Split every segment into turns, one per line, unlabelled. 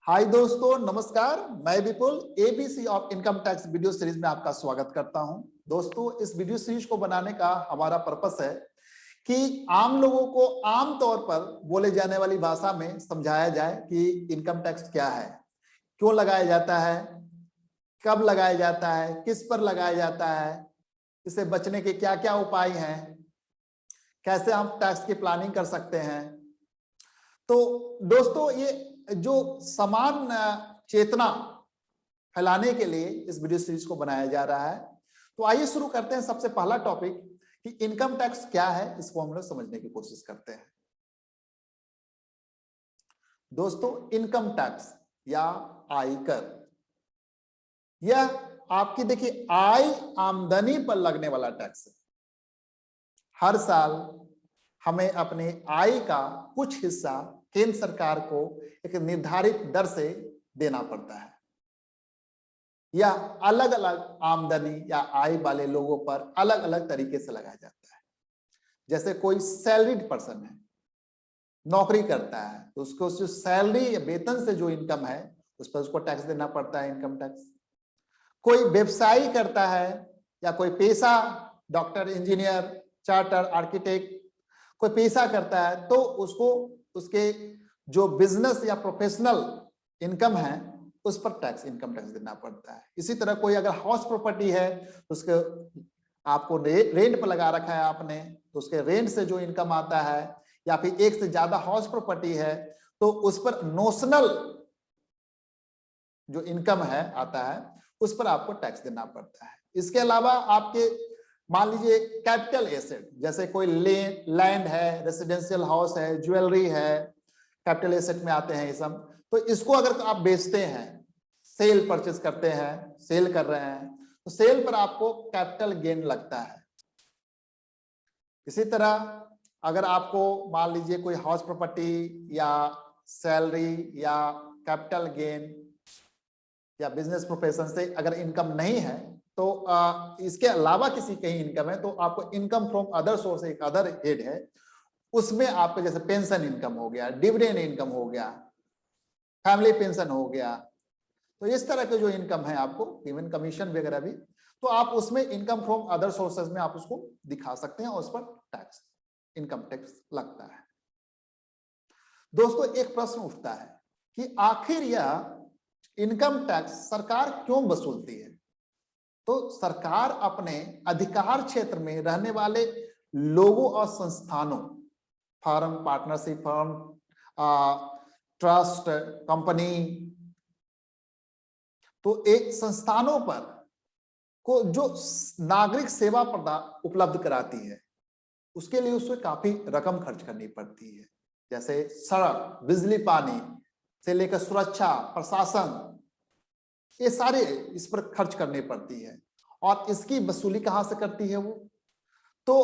हाय दोस्तों, नमस्कार। मैं Vipul ABC of income tax video series में आपका स्वागत करता हूं। दोस्तों, इस वीडियो सीरीज को बनाने का हमारा पर्पस है कि आम लोगों को आम तौर पर बोले जाने वाली भाषा में समझाया जाए कि इनकम टैक्स क्या है, क्यों लगाया जाता है, कब लगाया जाता है, किस पर लगाया जाता है, इससे बचने के क्या क्या उपाय हैं, कैसे हम टैक्स की प्लानिंग कर सकते हैं। तो दोस्तों, ये जो समान चेतना फैलाने के लिए इस वीडियो सीरीज को बनाया जा रहा है। तो आइए शुरू करते हैं। सबसे पहला टॉपिक कि इनकम टैक्स क्या है, इसको हम लोग समझने की कोशिश करते हैं। दोस्तों, इनकम टैक्स या आयकर, यह आपकी देखिए आय आमदनी पर लगने वाला टैक्स है। हर साल हमें अपने आय का कुछ हिस्सा केंद्र सरकार को एक निर्धारित दर से देना पड़ता है। यह अलग अलग आमदनी या आय वाले लोगों पर अलग अलग तरीके से लगाया जाता है। जैसे कोई सैलरीड पर्सन है, नौकरी करता है, तो उसको जो सैलरी या वेतन से जो इनकम है उस पर उसको टैक्स देना पड़ता है, इनकम टैक्स। कोई व्यवसाय करता है या कोई पेशा, डॉक्टर, इंजीनियर, चार्टर, आर्किटेक्ट कोई पेशा करता है, तो उसको उसके जो बिजनेस या प्रोफेशनल इनकम है उस पर टैक्स, इनकम टैक्स देना पड़ता है। इसी तरह कोई अगर हाउस प्रॉपर्टी है, उसके आपको रेंट पर लगा रखा है आपने, तो उसके रेंट से जो इनकम आता है, या फिर एक से ज्यादा हाउस प्रॉपर्टी है तो उस पर नोशनल जो इनकम है आता है, उस पर आपको टैक्स देना पड़ता है। इसके अलावा आपके मान लीजिए कैपिटल एसेट, जैसे कोई लैंड है, रेसिडेंशियल हाउस है, ज्वेलरी है, कैपिटल एसेट में आते हैं ये सब। तो इसको अगर आप बेचते हैं, सेल परचेज करते हैं, सेल कर रहे हैं, तो सेल पर आपको कैपिटल गेन लगता है। इसी तरह अगर आपको मान लीजिए कोई हाउस प्रॉपर्टी या सैलरी या कैपिटल गेन या बिजनेस प्रोफेशन से अगर इनकम नहीं है, तो इसके अलावा किसी कहीं इनकम है, तो आपको इनकम फ्रॉम अदर सोर्स एक अदर हेड है, उसमें आपको जैसे पेंशन इनकम हो गया, डिविडेंड इनकम हो गया, फैमिली पेंशन हो गया, तो इस तरह के जो इनकम है आपको, इवन कमीशन वगैरह भी, तो आप उसमें इनकम फ्रॉम अदर सोर्सेज में आप उसको दिखा सकते हैं और उस पर टैक्स, इनकम टैक्स लगता है। दोस्तों, एक प्रश्न उठता है कि आखिर यह इनकम टैक्स सरकार क्यों वसूलती है? तो सरकार अपने अधिकार क्षेत्र में रहने वाले लोगों और संस्थानों, firm, partnership firm, trust, company, तो एक संस्थानों पर को जो नागरिक सेवा उपलब्ध कराती है, उसके लिए उसमें काफी रकम खर्च करनी पड़ती है। जैसे सड़क, बिजली, पानी से लेकर सुरक्षा, प्रशासन, ये सारे इस पर खर्च करनी पड़ती है। और इसकी वसूली कहां से करती है वो? तो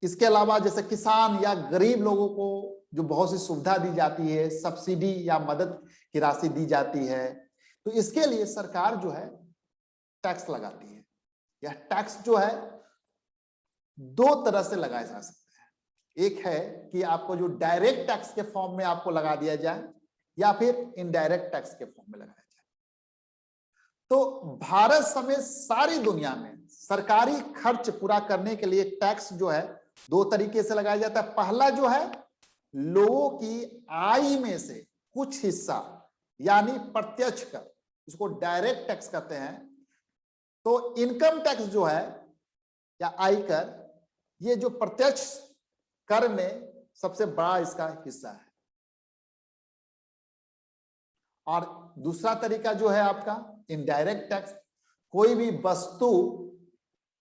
इसके अलावा जैसे किसान या गरीब लोगों को जो बहुत सी सुविधा दी जाती है, सब्सिडी या मदद की राशि दी जाती है, तो इसके लिए सरकार जो है टैक्स लगाती है। यह टैक्स जो है दो तरह से लगाया जा सकता है। एक है कि आपको जो डायरेक्ट टैक्स के फॉर्म में आपको लगा दिया जाए, या फिर इनडायरेक्ट टैक्स के फॉर्म में लगाया जाए। तो भारत समेत सारी दुनिया में सरकारी खर्च पूरा करने के लिए टैक्स जो है दो तरीके से लगाया जाता है। पहला जो है लोगों की आय में से कुछ हिस्सा, यानी प्रत्यक्ष कर, इसको डायरेक्ट टैक्स कहते हैं। तो इनकम टैक्स जो है या आयकर, ये जो प्रत्यक्ष कर में सबसे बड़ा इसका हिस्सा है। और दूसरा तरीका जो है आपका इनडायरेक्ट टैक्स, कोई भी वस्तु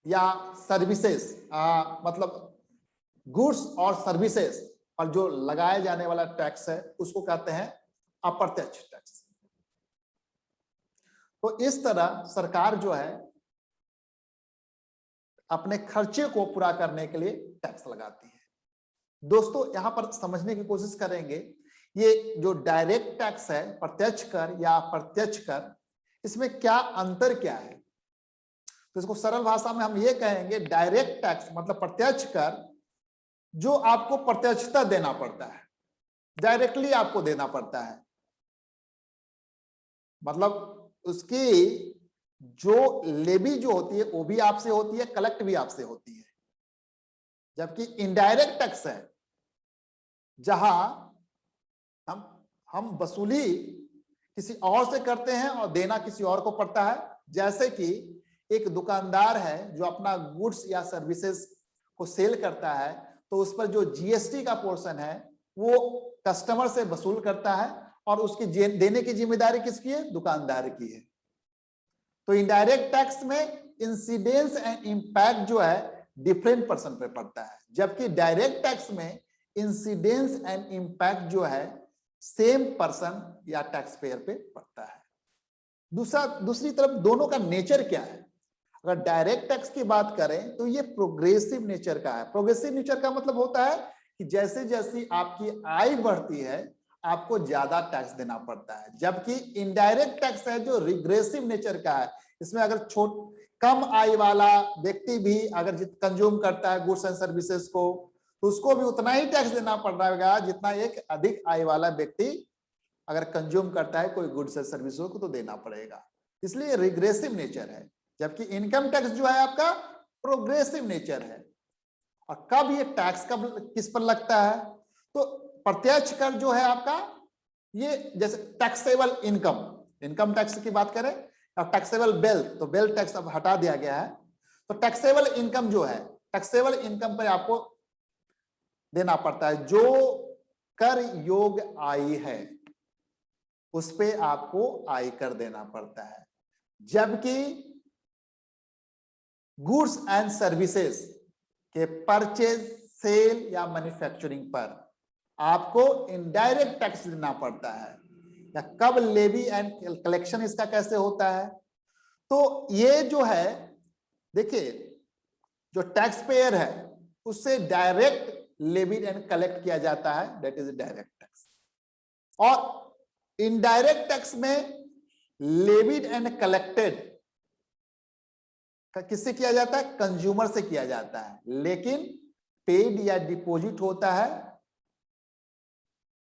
या सर्विसेज, मतलब गुड्स और सर्विसेज पर जो लगाया जाने वाला टैक्स है, उसको कहते हैं अप्रत्यक्ष टैक्स। तो इस तरह सरकार जो है अपने खर्चे को पूरा करने के लिए टैक्स लगाती है। दोस्तों, यहां पर समझने की कोशिश करेंगे, ये जो डायरेक्ट टैक्स है, प्रत्यक्ष कर या अप्रत्यक्ष कर, इसमें क्या अंतर क्या है? तो इसको सरल भाषा में हम ये कहेंगे, डायरेक्ट टैक्स मतलब प्रत्यक्ष कर जो आपको प्रत्यक्षता देना पड़ता है, डायरेक्टली आपको देना पड़ता है। मतलब उसकी जो लेवी जो होती है वो भी आपसे होती है, कलेक्ट भी आपसे होती है। जबकि इनडायरेक्ट टैक्स है जहां हम वसूली किसी और से करते हैं और देना किसी और को पड़ता है। जैसे कि एक दुकानदार है जो अपना गुड्स या सर्विसेज को सेल करता है, तो उस पर जो जीएसटी का पोर्शन है वो कस्टमर से वसूल करता है और उसकी देने की जिम्मेदारी किसकी है? दुकानदार की है। तो इनडायरेक्ट टैक्स में इंसिडेंस एंड इंपैक्ट जो है डिफरेंट पर्सन पे पड़ता है, जबकि डायरेक्ट टैक्स में इंसिडेंस एंड इंपैक्ट जो है सेम पर्सन या टैक्स पेयर पे पड़ता है। दूसरी तरफ दोनों का नेचर क्या है? अगर डायरेक्ट टैक्स की बात करें तो ये प्रोग्रेसिव नेचर का है। प्रोग्रेसिव नेचर का मतलब होता है कि जैसे जैसी आपकी आय बढ़ती है आपको ज्यादा टैक्स देना पड़ता है, जबकि इनडायरेक्ट टैक्स है जो रिग्रेसिव नेचर का है। इसमें अगर कम आय वाला व्यक्ति भी अगर कंज्यूम करता है गुड्स एंड सर्विसेज को, तो उसको भी उतना ही टैक्स देना पड़ रहा है जितना एक अधिक आय वाला व्यक्ति अगर कंज्यूम करता है कोई गुड्स एंड सर्विसेज को तो देना पड़ेगा। इसलिए रिग्रेसिव नेचर है। जबकि इनकम टैक्स जो है आपका प्रोग्रेसिव नेचर है। और कब ये टैक्स कब किस पर लगता है? तो प्रत्यक्ष कर जो है आपका, ये जैसे टैक्सेबल इनकम टैक्स की बात करें और टैक्सेबल वेल्थ, तो वेल्थ टैक्स अब हटा दिया गया है। तो टैक्सेबल इनकम जो है, टैक्सेबल इनकम पर आपको देना पड़ता है। जो कर योग्य आय है उस पे आपको आयकर देना पड़ता है। जबकि गुड्स एंड सर्विसेज के परचेज, सेल या मैन्युफैक्चरिंग पर आपको इनडायरेक्ट टैक्स देना पड़ता है। या कब लेवी एंड कलेक्शन इसका कैसे होता है? तो ये जो है देखिए, जो टैक्स पेयर है उससे डायरेक्ट लेवी एंड कलेक्ट किया जाता है, दैट इज डायरेक्ट टैक्स। और इनडायरेक्ट टैक्स में लेविड एंड कलेक्टेड किससे किया जाता है? कंज्यूमर से किया जाता है। लेकिन पेड या डिपॉजिट होता है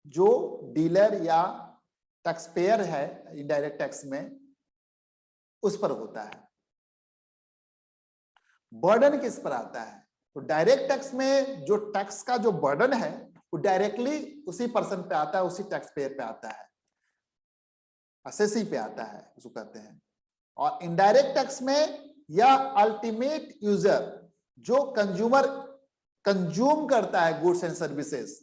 जो डीलर या टैक्स पेयर है इनडायरेक्ट टैक्स में, उस पर होता है। बर्डन किस पर आता है? तो डायरेक्ट टैक्स में जो टैक्स का जो बर्डन है वो डायरेक्टली उसी पर्सन पे आता है, उसी टैक्स पेयर पे आता है, असेसी पे आता है, उसको कहते हैं। और इनडायरेक्ट टैक्स में या अल्टीमेट यूजर जो कंज्यूमर कंज्यूम करता है गुड्स एंड सर्विसेज,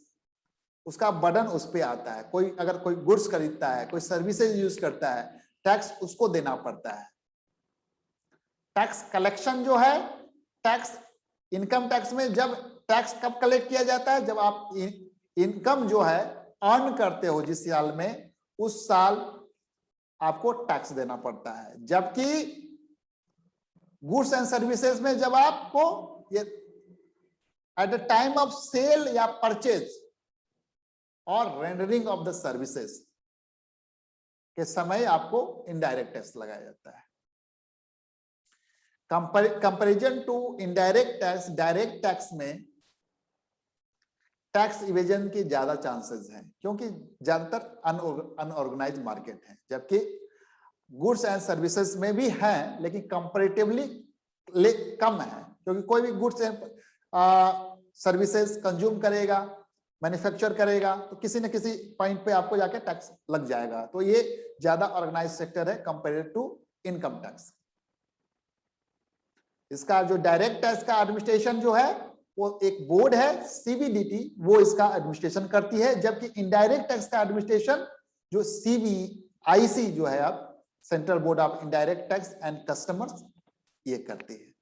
उसका बर्डन उस पे आता है। कोई अगर कोई गुड्स खरीदता है, कोई सर्विसेज यूज करता है, टैक्स उसको देना पड़ता है। टैक्स कलेक्शन जो है, टैक्स इनकम टैक्स में जब टैक्स कब कलेक्ट किया जाता है? जब आप इनकम जो है अर्न करते हो जिस साल में, उस साल आपको टैक्स देना पड़ता है। जबकि गुड्स एंड सर्विसेज में जब आपको ये at the time of sale या परचेज और रेंडरिंग ऑफ द सर्विसेज के समय आपको इनडायरेक्ट टैक्स लगाया जाता है। Comparison to indirect tax, direct tax में टैक्स इवेजन की ज्यादा चांसेस हैं क्योंकि ज्यादातर अनऑर्गेनाइज्ड मार्केट है। जबकि गुड्स एंड सर्विसेज में भी हैं लेकिन कंपैरेटिवली कम है, क्योंकि कोई भी गुड्स एंड सर्विसेज कंज्यूम करेगा, मैन्युफैक्चर करेगा, तो किसी न किसी पॉइंट पे आपको जाके टैक्स लग जाएगा। तो ये ज्यादा ऑर्गेनाइज्ड सेक्टर है कंपेयर टू इनकम टैक्स। इसका जो डायरेक्ट टैक्स का एडमिनिस्ट्रेशन जो है वो एक बोर्ड है सीबीडीटी, वो इसका एडमिनिस्ट्रेशन करती है। जबकि इनडायरेक्ट टैक्स का एडमिनिस्ट्रेशन जो सीबीआईसी जो है, आप central board of indirect tax and customers, ये करती है।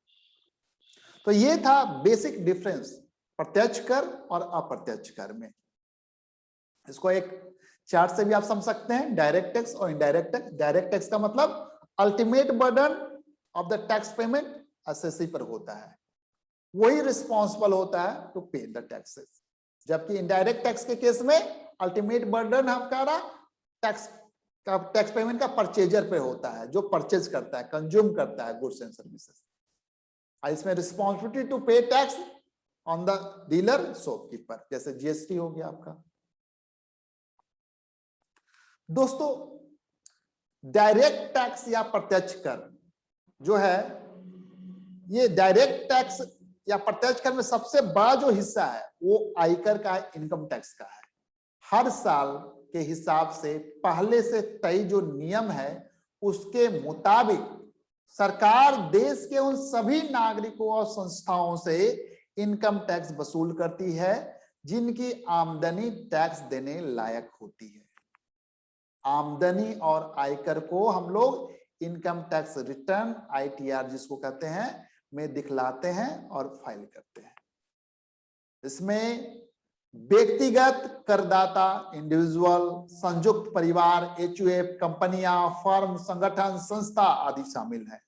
तो ये था बेसिक डिफरेंस प्रत्यक्ष कर और अप्रत्यक्ष कर में। इसको एक चार्ट से भी आप समझ सकते हैं, डायरेक्ट टैक्स और इनडायरेक्ट टैक्स। डायरेक्ट टैक्स का मतलब ultimate burden of the tax payment assessee पर होता है, वही रिस्पॉन्सिबल होता है टू पे द टैक्सेस। जबकि इनडायरेक्ट टैक्स के केस में अल्टीमेट बर्डन हमारा टैक्स पेमेंट का परचेजर पे होता है, जो परचेज करता है, कंज्यूम करता है गुड्स एंड सर्विसेज। इसमें रिस्पॉन्सिबिलिटी टू पे tax on the dealer shopkeeper, जैसे जीएसटी हो गया आपका। दोस्तों डायरेक्ट टैक्स या प्रत्यक्ष कर जो है, ये डायरेक्ट टैक्स या प्रत्यक्ष कर में सबसे बड़ा जो हिस्सा है वो आयकर का, इनकम टैक्स का है। हर साल के हिसाब से पहले से तय जो नियम है उसके मुताबिक सरकार देश के उन सभी नागरिकों और संस्थाओं से इनकम टैक्स वसूल करती है जिनकी आमदनी टैक्स देने लायक होती है। आमदनी और आयकर को हम लोग इनकम टैक्स रिटर्न, ITR जिसको कहते हैं, में दिखलाते हैं और फाइल करते हैं। इसमें व्यक्तिगत करदाता, इंडिविजुअल, संयुक्त परिवार, HUF, कंपनियां, फर्म, संगठन, संस्था आदि शामिल हैं।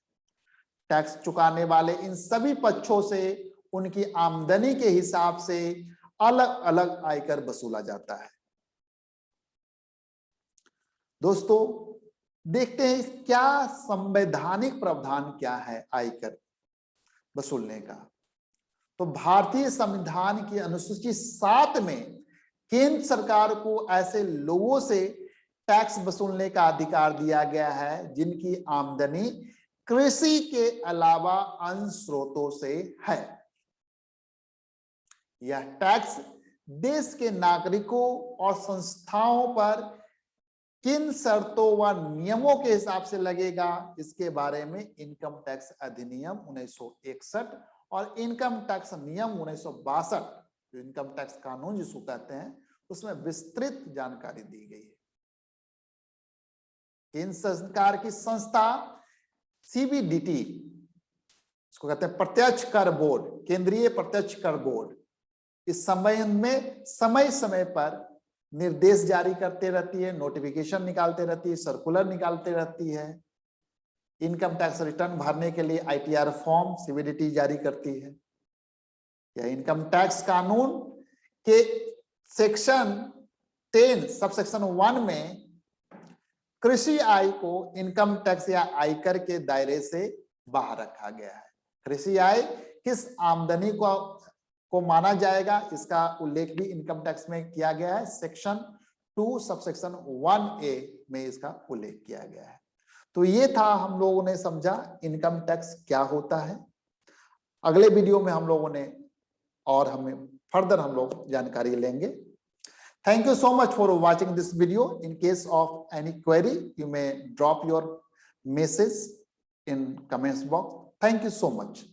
टैक्स चुकाने वाले इन सभी पक्षों से उनकी आमदनी के हिसाब से अलग अलग आयकर वसूला जाता है। दोस्तों देखते हैं क्या संवैधानिक प्रावधान क्या है आयकर वसूलने का। तो भारतीय संविधान की अनुसूची 7 में केंद्र सरकार को ऐसे लोगों से टैक्स वसूलने का अधिकार दिया गया है जिनकी आमदनी कृषि के अलावा अन्य स्रोतों से है। यह टैक्स देश के नागरिकों और संस्थाओं पर किन शर्तों व नियमों के हिसाब से लगेगा, इसके बारे में इनकम टैक्स अधिनियम 1961 और इनकम टैक्स नियम 1962, जो इनकम टैक्स कानून जिसको कहते हैं, उसमें विस्तृत जानकारी दी गई है। केंद्र सरकार की संस्था CBDT, इसको कहते हैं प्रत्यक्ष कर बोर्ड, केंद्रीय प्रत्यक्ष कर बोर्ड, इस संबंध में समय समय पर निर्देश जारी करते रहती है, नोटिफिकेशन निकालते रहती है, सर्कुलर निकालते रहती है। इनकम टैक्स रिटर्न भरने के लिए ITR फॉर्म CBDT जारी करती है। यह इनकम टैक्स कानून के सेक्शन 10 सबसेक्शन 1 में कृषि आय को इनकम टैक्स या आयकर के दायरे से बाहर रखा गया है। कृषि आय किस आमदनी को माना जाएगा, इसका उल्लेख भी इनकम टैक्स में किया गया है। सेक्शन 2 सबसेक्शन 1A में इसका उल्लेख किया गया है। तो ये था, हम लोगों ने समझा इनकम टैक्स क्या होता है। अगले वीडियो में हम लोगों ने और हमें फर्दर हम लोग जानकारी लेंगे। Thank you so much for watching this video. In case of any query, you may drop your message in comments box. Thank you so much.